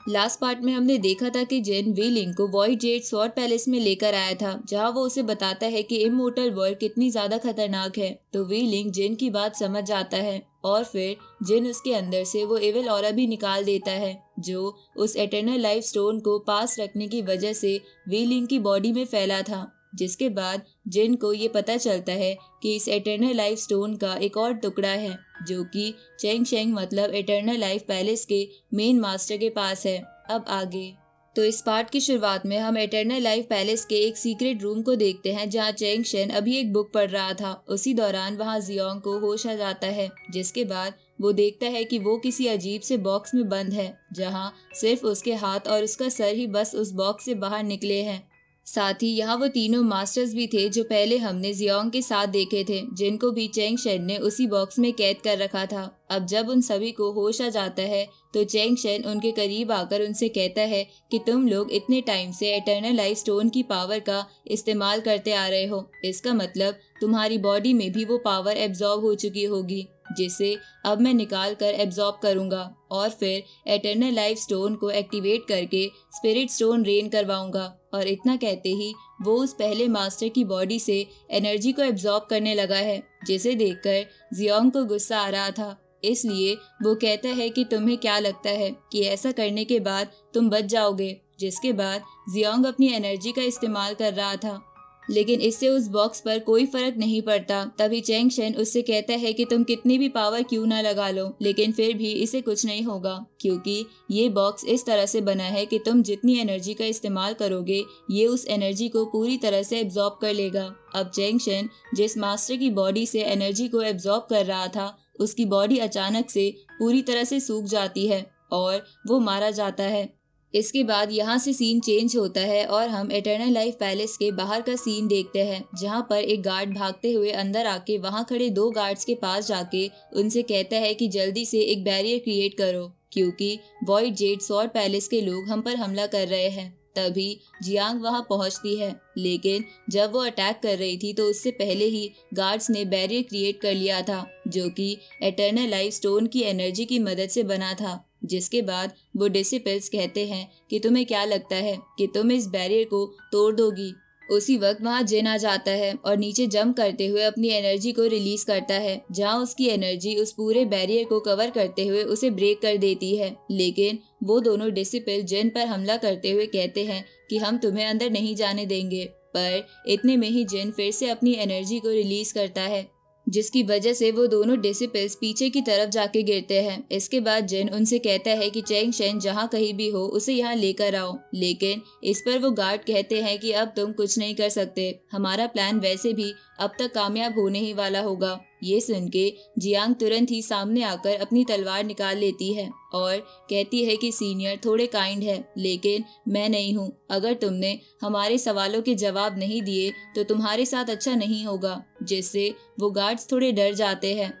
Last part में हमने देखा था कि जिन वी लिंग को वॉइड जेड स्वॉर्ड पैलेस में लेकर आया था, जहां वो उसे बताता है कि इमोर्टल वर्ल्ड कितनी ज्यादा खतरनाक है। तो वी लिंग जिन की बात समझ जाता है और फिर जिन उसके अंदर से वो एविल ऑरा भी निकाल देता है, जो उस एटर्नल लाइफ स्टोन को पास रखने की वजह से वी लिंग की बॉडी में फैला था। जिसके बाद जिन को ये पता चलता है कि इस एटर्नल लाइफ स्टोन का एक और टुकड़ा है, जो कि चेंग शेंग मतलब एटर्नल लाइफ पैलेस के मेन मास्टर के पास है। अब आगे तो इस पार्ट की शुरुआत में हम एटर्नल लाइफ पैलेस के एक सीक्रेट रूम को देखते हैं, जहां चेंग शेन अभी एक बुक पढ़ रहा था। उसी दौरान वहां जियोंग को होश आ जाता है, जिसके बाद वो देखता है कि वो किसी अजीब से बॉक्स में बंद है, जहां सिर्फ उसके हाथ और उसका सर ही बस उस बॉक्स से बाहर निकले हैं। साथ ही यहाँ वो तीनों मास्टर्स भी थे जो पहले हमने जियोंग के साथ देखे थे, जिनको भी चेंग शेन ने उसी बॉक्स में कैद कर रखा था। अब जब उन सभी को होश आ जाता है तो चेंग शेन उनके करीब आकर उनसे कहता है कि तुम लोग इतने टाइम से एटर्नल लाइफ स्टोन की पावर का इस्तेमाल करते आ रहे हो, इसका मतलब तुम्हारी बॉडी में भी वो पावर एब्जॉर्ब हो चुकी होगी, जिसे अब मैं निकाल कर एब्जॉर्ब करूंगा और फिर एटर्नल लाइफ स्टोन को एक्टिवेट करके स्पिरिट स्टोन रेन करवाऊंगा। और इतना कहते ही वो उस पहले मास्टर की बॉडी से एनर्जी को एब्जॉर्ब करने लगा है, जिसे देखकर जियोंग को गुस्सा आ रहा था। इसलिए वो कहता है कि तुम्हें क्या लगता है कि ऐसा करने के बाद तुम बच जाओगे। जिसके बाद जियोंग अपनी एनर्जी का इस्तेमाल कर रहा था, लेकिन इससे उस बॉक्स पर कोई फर्क नहीं पड़ता। तभी चेंग शेन उससे कहता है कि तुम कितनी भी पावर क्यों ना लगा लो, लेकिन फिर भी इसे कुछ नहीं होगा, क्योंकि ये बॉक्स इस तरह से बना है कि तुम जितनी एनर्जी का इस्तेमाल करोगे ये उस एनर्जी को पूरी तरह से एब्जॉर्ब कर लेगा। अब चेंग शेन जिस मास्टर की बॉडी से एनर्जी को एब्जॉर्ब कर रहा था, उसकी बॉडी अचानक से पूरी तरह से सूख जाती है और वो मारा जाता है। इसके बाद यहाँ से सीन चेंज होता है और हम एटर्नल लाइफ पैलेस के बाहर का सीन देखते हैं, जहाँ पर एक गार्ड भागते हुए अंदर आके वहाँ खड़े दो गार्ड्स के पास जाके उनसे कहता है कि जल्दी से एक बैरियर क्रिएट करो, क्योंकि वॉइड जेड स्वॉर्ड पैलेस के लोग हम पर हमला कर रहे हैं। तभी जियांग वहां पहुंचती है, लेकिन जब वो अटैक कर रही थी तो उससे पहले ही गार्ड्स ने बैरियर क्रिएट कर लिया था, जो कि एटर्नल लाइफ स्टोन की एनर्जी की मदद से बना था। जिसके बाद वो डिसिपल्स कहते हैं कि तुम्हें क्या लगता है कि तुम इस बैरियर को तोड़ दोगी। उसी वक्त वहां जिन आ जाता है और नीचे जंप करते हुए अपनी एनर्जी को रिलीज करता है, जहां उसकी एनर्जी उस पूरे बैरियर को कवर करते हुए उसे ब्रेक कर देती है। लेकिन वो दोनों डिसिपल जिन पर हमला करते हुए कहते हैं कि हम तुम्हें अंदर नहीं जाने देंगे, पर इतने में ही जिन फिर से अपनी एनर्जी को रिलीज करता है, जिसकी वजह से वो दोनों डिसिपल्स पीछे की तरफ जाके गिरते हैं। इसके बाद जिन उनसे कहता है कि चेंग शेन जहाँ कहीं भी हो उसे यहाँ लेकर आओ, लेकिन इस पर वो गार्ड कहते हैं कि अब तुम कुछ नहीं कर सकते, हमारा प्लान वैसे भी अब तक कामयाब होने ही वाला होगा। ये सुन के जियांग तुरंत ही सामने आकर अपनी तलवार निकाल लेती है और कहती है कि सीनियर थोड़े काइंड है, लेकिन मैं नहीं हूँ। अगर तुमने हमारे सवालों के जवाब नहीं दिए तो तुम्हारे साथ अच्छा नहीं होगा। जिससे वो गार्ड्स थोड़े डर जाते हैं।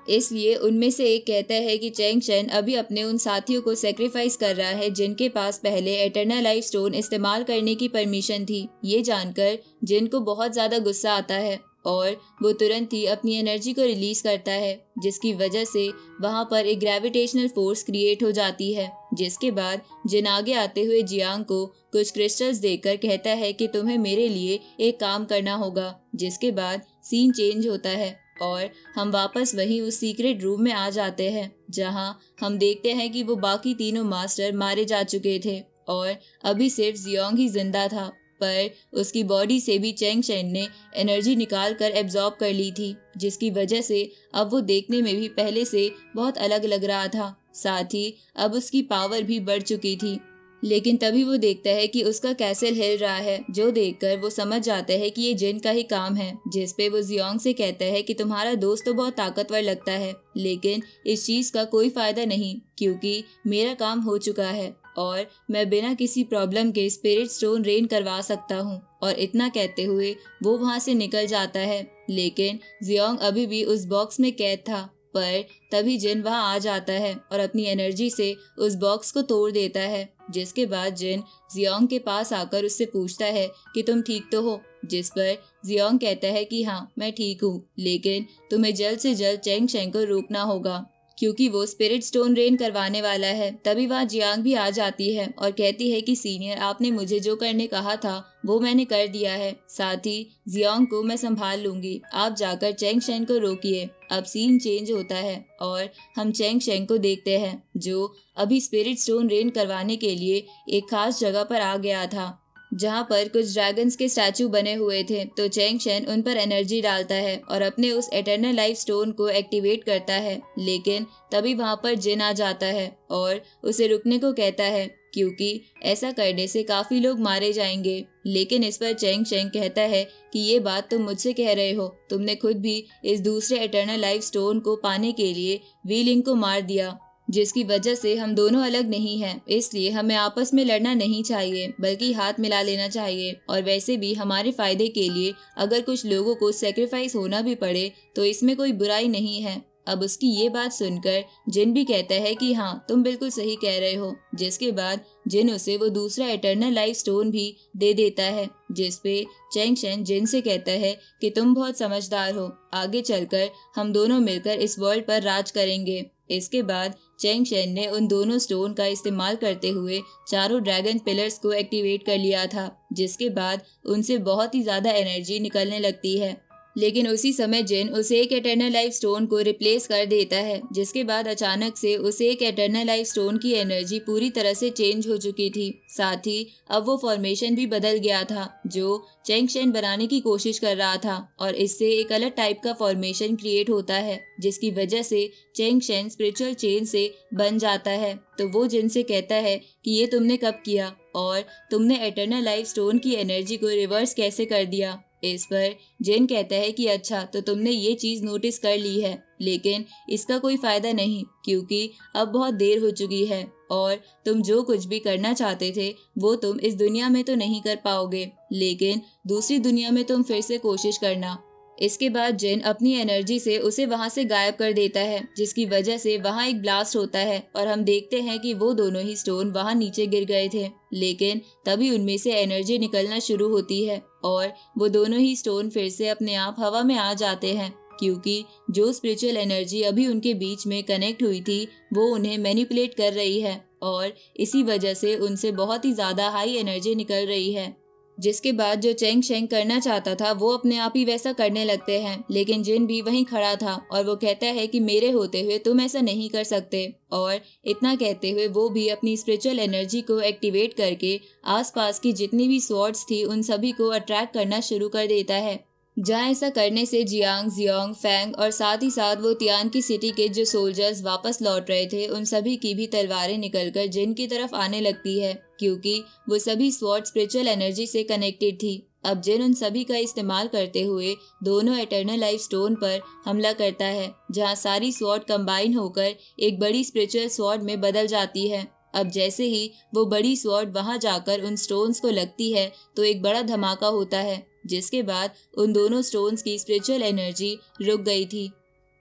इसलिए उनमें से एक कहता है कि चेंग शेन अभी अपने उन साथियों को सेक्रीफाइस कर रहा है जिनके पास पहले एटर्नल लाइफ स्टोन इस्तेमाल करने की परमिशन थी। ये जानकर जिन को बहुत ज्यादा गुस्सा आता है और वो तुरंत ही अपनी एनर्जी को रिलीज करता है, जिसकी वजह से वहां पर एक ग्रेविटेशनल फोर्स क्रिएट हो जाती है। जिसके बाद जिन आगे आते हुए जियांग को कुछ क्रिस्टल्स देकर कहता है कि तुम्हें मेरे लिए एक काम करना होगा। जिसके बाद सीन चेंज होता है और हम वापस वही उस सीक्रेट रूम में आ जाते हैं, जहां हम देखते हैं कि वो बाकी तीनों मास्टर मारे जा चुके थे और अभी सिर्फ जियोंग ही जिंदा था, पर उसकी बॉडी से भी चेंग शेन ने एनर्जी निकाल कर एब्जॉर्ब कर ली थी, जिसकी वजह से अब वो देखने में भी पहले से बहुत अलग लग रहा था। साथ ही अब उसकी पावर भी बढ़ चुकी थी। लेकिन तभी वो देखता है कि उसका कैसल हिल रहा है, जो देखकर वो समझ जाता है कि ये जिन का ही काम है। जिस पे वो जियोंग से कहता है कि तुम्हारा दोस्त तो बहुत ताकतवर लगता है, लेकिन इस चीज का कोई फायदा नहीं, क्योंकि मेरा काम हो चुका है और मैं बिना किसी प्रॉब्लम के स्पिरिट स्टोन रेन करवा सकता हूँ। और इतना कहते हुए वो वहाँ से निकल जाता है, लेकिन जियोंग अभी भी उस बॉक्स में कैद था। पर तभी जिन वहाँ आ जाता है और अपनी एनर्जी से उस बॉक्स को तोड़ देता है। जिसके बाद जिन जियोंग के पास आकर उससे पूछता है कि तुम ठीक तो हो, जिस पर जियोंग कहता है कि हाँ मैं ठीक हूँ, लेकिन तुम्हें जल्द से जल्द चेंग शेंग को रोकना होगा। क्योंकि वो स्पिरिट स्टोन रेन करवाने वाला है। तभी वहाँ जियांग भी आ जाती है और कहती है कि सीनियर, आपने मुझे जो करने कहा था वो मैंने कर दिया है। साथ ही जियांग को मैं संभाल लूंगी, आप जाकर चेंग शेन को रोकिए। अब सीन चेंज होता है और हम चेंग शेन को देखते हैं जो अभी स्पिरिट स्टोन रेन करवाने के लिए एक खास जगह पर आ गया था जहाँ पर कुछ ड्रैगन्स के स्टैचू बने हुए थे। तो चेंग शेन उन पर एनर्जी डालता है और अपने उस एटर्नल लाइफ स्टोन को एक्टिवेट करता है, लेकिन तभी वहाँ पर जिन आ जाता है और उसे रुकने को कहता है क्योंकि ऐसा करने से काफी लोग मारे जाएंगे। लेकिन इस पर चेंग शेन कहता है कि ये बात तुम मुझसे कह रहे हो, तुमने खुद भी इस दूसरे एटर्नल लाइफ स्टोन को पाने के लिए वीलिंग को मार दिया, जिसकी वजह से हम दोनों अलग नहीं हैं। इसलिए हमें आपस में लड़ना नहीं चाहिए बल्कि हाथ मिला लेना चाहिए। और वैसे भी हमारे फायदे के लिए अगर कुछ लोगों को सेक्रीफाइस होना भी पड़े तो इसमें कोई बुराई नहीं है। अब उसकी ये बात सुनकर जिन भी कहता है कि हाँ तुम बिल्कुल सही कह रहे हो, जिसके बाद जिन उसे वो दूसरा एटर्नल लाइफ स्टोन भी दे देता है, जिसपे चेंग शेन जिन से कहता है कि तुम बहुत समझदार हो, आगे चलकर हम दोनों मिलकर इस वर्ल्ड पर राज करेंगे। इसके बाद चेंग शेन ने उन दोनों स्टोन का इस्तेमाल करते हुए चारों ड्रैगन पिलर्स को एक्टिवेट कर लिया था, जिसके बाद उनसे बहुत ही ज्यादा एनर्जी निकलने लगती है। लेकिन उसी समय जिन उसे एक एटर्नल लाइफ स्टोन को रिप्लेस कर देता है, जिसके बाद अचानक से उसे एक एटर्नल लाइफ स्टोन की एनर्जी पूरी तरह से चेंज हो चुकी थी। साथ ही अब वो फॉर्मेशन भी बदल गया था जो चेंग शेन बनाने की कोशिश कर रहा था और इससे एक अलग टाइप का फॉर्मेशन क्रिएट होता है, जिसकी वजह से चेंग शेन स्पिरिचुअल चेन से बन जाता है। तो वो जिन से कहता है कि ये तुमने कब किया और तुमने एटर्नल लाइफ स्टोन की एनर्जी को रिवर्स कैसे कर दिया। इस पर जेन कहता है कि अच्छा तो तुमने ये चीज नोटिस कर ली है, लेकिन इसका कोई फायदा नहीं क्योंकि अब बहुत देर हो चुकी है और तुम जो कुछ भी करना चाहते थे वो तुम इस दुनिया में तो नहीं कर पाओगे, लेकिन दूसरी दुनिया में तुम फिर से कोशिश करना। इसके बाद जिन अपनी एनर्जी से उसे वहां से गायब कर देता है, जिसकी वजह से वहां एक ब्लास्ट होता है और हम देखते हैं कि वो दोनों ही स्टोन वहां नीचे गिर गए थे। लेकिन तभी उनमें से एनर्जी निकलना शुरू होती है और वो दोनों ही स्टोन फिर से अपने आप हवा में आ जाते हैं क्योंकि जो स्पिरिचुअल एनर्जी अभी उनके बीच में कनेक्ट हुई थी वो उन्हें मैनिपुलेट कर रही है और इसी वजह से उनसे बहुत ही ज्यादा हाई एनर्जी निकल रही है। जिसके बाद जो चेंग शेंग करना चाहता था वो अपने आप ही वैसा करने लगते हैं, लेकिन जिन भी वहीं खड़ा था और वो कहता है कि मेरे होते हुए तुम ऐसा नहीं कर सकते। और इतना कहते हुए वो भी अपनी स्पिरिचुअल एनर्जी को एक्टिवेट करके आसपास की जितनी भी स्वॉर्ड्स थी उन सभी को अट्रैक्ट करना शुरू कर देता है। जहाँ ऐसा करने से जियांग, जियोंग, फैंग और साथ ही साथ वो तियान की सिटी के जो सोल्जर्स वापस लौट रहे थे उन सभी की भी तलवारें निकलकर जिन की तरफ आने लगती है क्योंकि वो सभी स्वॉर्ड स्पिरिचुअल एनर्जी से कनेक्टेड थी। अब जिन उन सभी का इस्तेमाल करते हुए दोनों एटर्नल लाइफ स्टोन पर हमला करता है, जहाँ सारी स्वॉर्ड कंबाइन होकर एक बड़ी स्पिरिचुअल स्वॉर्ड में बदल जाती है। अब जैसे ही वो बड़ी स्वॉर्ड वहां जाकर उन स्टोन्स को लगती है तो एक बड़ा धमाका होता है, जिसके बाद उन दोनों स्टोन्स की स्पिरिचुअल एनर्जी रुक गई थी।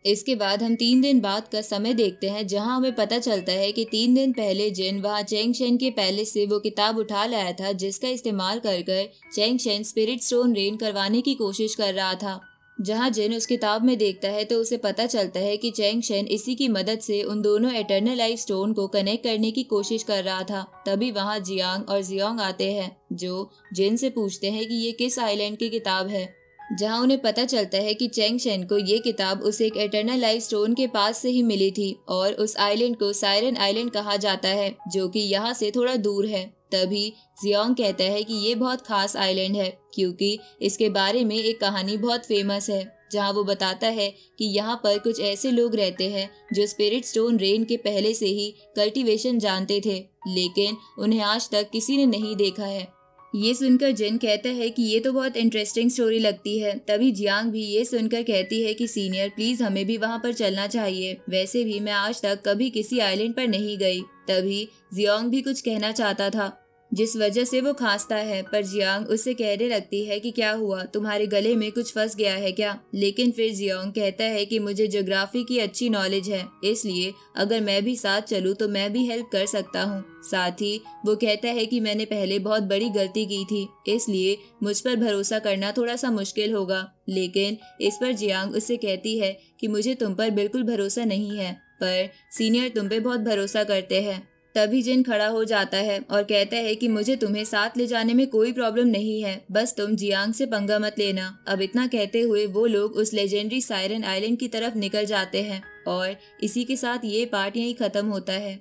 इसके बाद हम 3 दिन बाद का समय देखते हैं जहां हमें पता चलता है कि 3 दिन पहले जिन वहां चेंग शेन के पैलेस से वो किताब उठा लाया था जिसका इस्तेमाल कर Cheng Shen spirit stone rain करवाने की कोशिश कर रहा था। जहां जिन उस किताब में देखता है तो उसे पता चलता है कि चेंग शेन इसी की मदद से उन दोनों एटर्नल लाइफ स्टोन को कनेक्ट करने की कोशिश कर रहा था। तभी वहां जियांग और जियोंग आते हैं जो जिन से पूछते हैं कि ये किस आइलैंड की किताब है, जहां उन्हें पता चलता है कि चेंग शेन को ये किताब उस एक एटर्नल लाइफ स्टोन के पास से ही मिली थी और उस आइलैंड को सायरन आइलैंड कहा जाता है जो कि यहाँ से थोड़ा दूर है। तभी जियोंग कहता है कि ये बहुत खास आइलैंड है क्योंकि इसके बारे में एक कहानी बहुत फेमस है, जहां वो बताता है कि यहाँ पर कुछ ऐसे लोग रहते हैं जो स्पिरिट स्टोन रेन के पहले से ही कल्टीवेशन जानते थे, लेकिन उन्हें आज तक किसी ने नहीं देखा है। ये सुनकर जिन कहता है कि ये तो बहुत इंटरेस्टिंग स्टोरी लगती है। तभी जियांग भी ये सुनकर कहती है कि सीनियर प्लीज हमें भी वहाँ पर चलना चाहिए, वैसे भी मैं आज तक कभी किसी आइलैंड पर नहीं गई। तभी जियांग भी कुछ कहना चाहता था जिस वजह से वो खांसता है, पर जियांग उससे कहने लगती है कि क्या हुआ, तुम्हारे गले में कुछ फंस गया है क्या। लेकिन फिर जियांग कहता है कि मुझे ज्योग्राफी की अच्छी नॉलेज है, इसलिए अगर मैं भी साथ चलूँ तो मैं भी हेल्प कर सकता हूँ। साथ ही वो कहता है कि मैंने पहले बहुत बड़ी गलती की थी, इसलिए मुझ पर भरोसा करना थोड़ा सा मुश्किल होगा। लेकिन इस पर जियांग उससे कहती है कि मुझे तुम पर बिल्कुल भरोसा नहीं है, पर सीनियर तुम पे बहुत भरोसा करते हैं। तभी जिन खड़ा हो जाता है और कहता है कि मुझे तुम्हें साथ ले जाने में कोई प्रॉब्लम नहीं है, बस तुम जियांग से पंगा मत लेना। अब इतना कहते हुए वो लोग उस लेजेंडरी सायरन आइलैंड की तरफ निकल जाते हैं और इसी के साथ ये पार्ट यहीं खत्म होता है।